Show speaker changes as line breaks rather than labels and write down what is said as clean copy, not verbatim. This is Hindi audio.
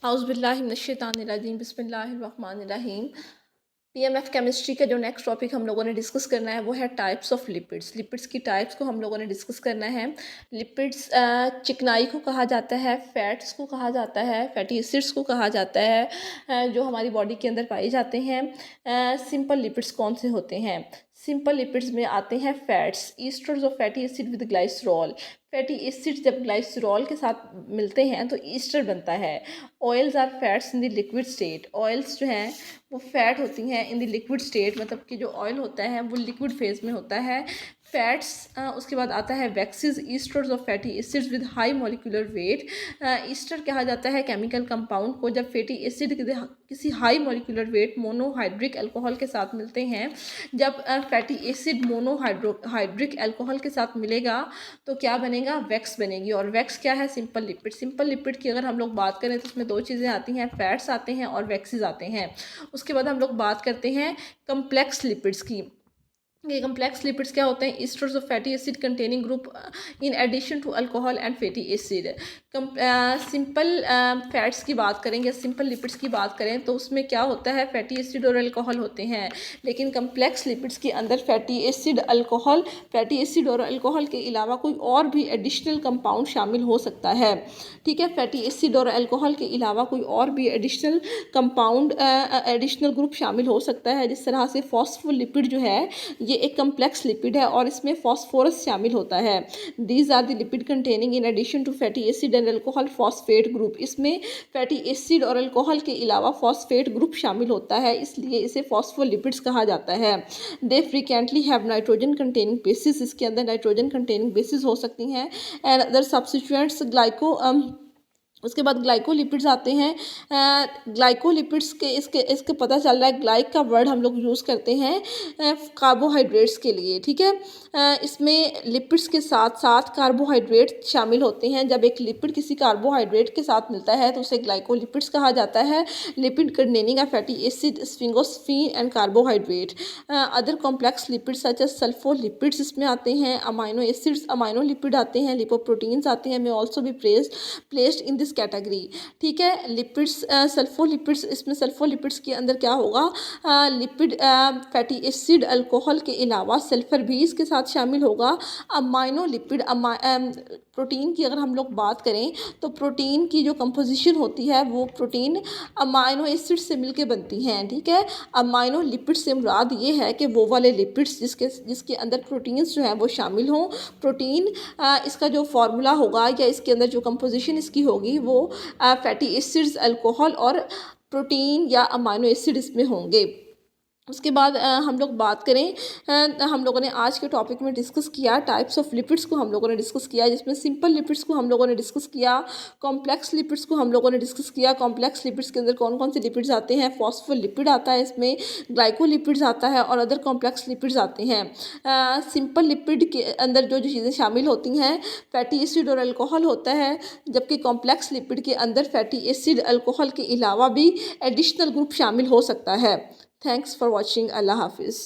औज़ुबिल्लाहि बिस्मिल्लाहिर्रहमानिर्रहीम। पीएमएफ केमिस्ट्री का जो नेक्स्ट टॉपिक हम लोगों ने डिस्कस करना है वो है टाइप्स ऑफ लिपिड्स। लिपिड्स की टाइप्स को हम लोगों ने डिस्कस करना है। लिपिड्स चिकनाई को कहा जाता है, फैट्स को कहा जाता है, फैटी एसिड्स को कहा जाता है, जो हमारी बॉडी के अंदर पाए जाते हैं। सिंपल लिपिड्स कौन से होते हैं? सिंपल लिपिड्स में आते हैं fats, esters of fatty acid with glycerol. Fatty acid जब ग्लाइसरॉल के साथ मिलते हैं तो ईस्टर बनता है। Oils are fats in the liquid state. Oils जो हैं वो फैट होती हैं इन द लिक्विड स्टेट, मतलब कि जो ऑयल होता है वो लिक्विड फेज में होता है। फैट्स उसके बाद आता है waxes, esters of fatty acids with high molecular weight. Easter कहा जाता है केमिकल कंपाउंड को जब फैटी एसिड किसी high molecular weight monohydric alcohol के साथ मिलते हैं। जब फैटी एसिड मोनोहाइड्रिक अल्कोहल के साथ मिलेगा तो क्या बनेगा? वैक्स बनेगी। और वैक्स क्या है? Simple lipid. सिंपल लिपिड की अगर हम लोग बात करें तो उसमें दो चीज़ें आती हैं, फैट्स आते हैं और वैक्सीज आते हैं। उसके बाद हम लोग बात करते हैं कम्प्लेक्स लिपिड्स की। ये कम्प्लेक्स लिपिड्स क्या होते हैं? Esters of fatty acid containing group in addition to alcohol and fatty acid. Simple fats की बात करेंगे, सिंपल लिपिड्स की बात करें तो उसमें क्या होता है? फैटी एसिड और अल्कोहल होते हैं। लेकिन कम्प्लेक्स लिपिड्स के अंदर फैटी एसिड और अल्कोहल के अलावा कोई और भी एडिशनल कंपाउंड शामिल हो सकता है। ठीक है, फैटी एसिड और अल्कोहल के अलावा कोई और भी एडिशनल कंपाउंड एडिशनल ग्रुप शामिल हो सकता है। जिस तरह से फॉस्फोलिपिड जो है ये एक कम्प्लेक्स लिपिड है और इसमें फॉस्फोरस शामिल होता है। These are the lipid containing in addition to fatty acid and alcohol phosphate group. इसमें फैटी एसिड और अल्कोहल के अलावा फॉस्फेट ग्रुप शामिल होता है, इसलिए इसे फॉस्फोलिपिड्स कहा जाता है। They frequently have nitrogen containing basis. इसके अंदर नाइट्रोजन कंटेनिंग बेसिस हो सकती हैं एंड अदर सब्स्टिट्यूएंट्स उसके बाद ग्लाइकोलिपिड्स आते हैं। ग्लाइकोलिपिड्स के इसके पता चल रहा है ग्लाइक का वर्ड हम लोग यूज़ करते हैं कार्बोहाइड्रेट्स के लिए। ठीक है, इसमें लिपिड्स के साथ साथ कार्बोहाइड्रेट शामिल होते हैं। जब एक लिपिड किसी कार्बोहाइड्रेट के साथ मिलता है तो उसे ग्लाइकोलिपिड्स कहा जाता है। Lipid containing a fatty acid, sphingosine and carbohydrate. Other complex lipids such as sulfolipids इसमें आते हैं। अमाइनो एसिड्स, अमाइनोलिपिड आते हैं। लिपोप्रोटीन्स आते हैं। मे ऑल्सो भी प्लेस्ड इन दिस कैटेगरी। ठीक है, लिपिड्स सल्फोलिपिड्स, इसमें सल्फोलिपिड्स के अंदर क्या होगा? लिपिड फैटी एसिड अल्कोहल के अलावा सल्फर भी इसके साथ शामिल होगा। अमाइनोलिपिड, प्रोटीन की अगर हम लोग बात करें तो प्रोटीन की जो कंपोजिशन होती है वो प्रोटीन अमाइनो एसिड से मिलके बनती हैं। ठीक है, अमाइनो लिपिड से मुराद ये है कि वो वाले लिपिड्स जिसके अंदर प्रोटीन्स जो हैं वो शामिल हों। प्रोटीन इसका जो फार्मूला होगा या इसके अंदर जो कंपोजिशन इसकी होगी वो फैटी एसिड्स, अल्कोहल और प्रोटीन या अमाइनो एसिड इसमें होंगे। उसके बाद हम लोग बात करें, हम लोगों ने आज के टॉपिक में डिस्कस किया टाइप्स ऑफ लिपिड्स को हम लोगों ने डिस्कस किया, जिसमें सिंपल लिपिड्स को हम लोगों ने डिस्कस किया, कॉम्प्लेक्स लिपिड्स को हम लोगों ने डिस्कस किया। कॉम्प्लेक्स लिपिड्स के अंदर कौन कौन से लिपिड्स आते हैं? फॉस्फोलिपिड आता है, इसमें ग्लाइकोलिपिड्स आता है और अदर कॉम्प्लेक्स लिपिड्स आते हैं। सिंपल लिपिड के अंदर जो जो चीज़ें शामिल होती हैं फैटी एसिड और अल्कोहल होता है, जबकि कॉम्प्लेक्स लिपिड के अंदर फैटी एसिड अल्कोहल के अलावा भी एडिशनल ग्रुप शामिल हो सकता है। Thanks for watching. Allah Hafiz.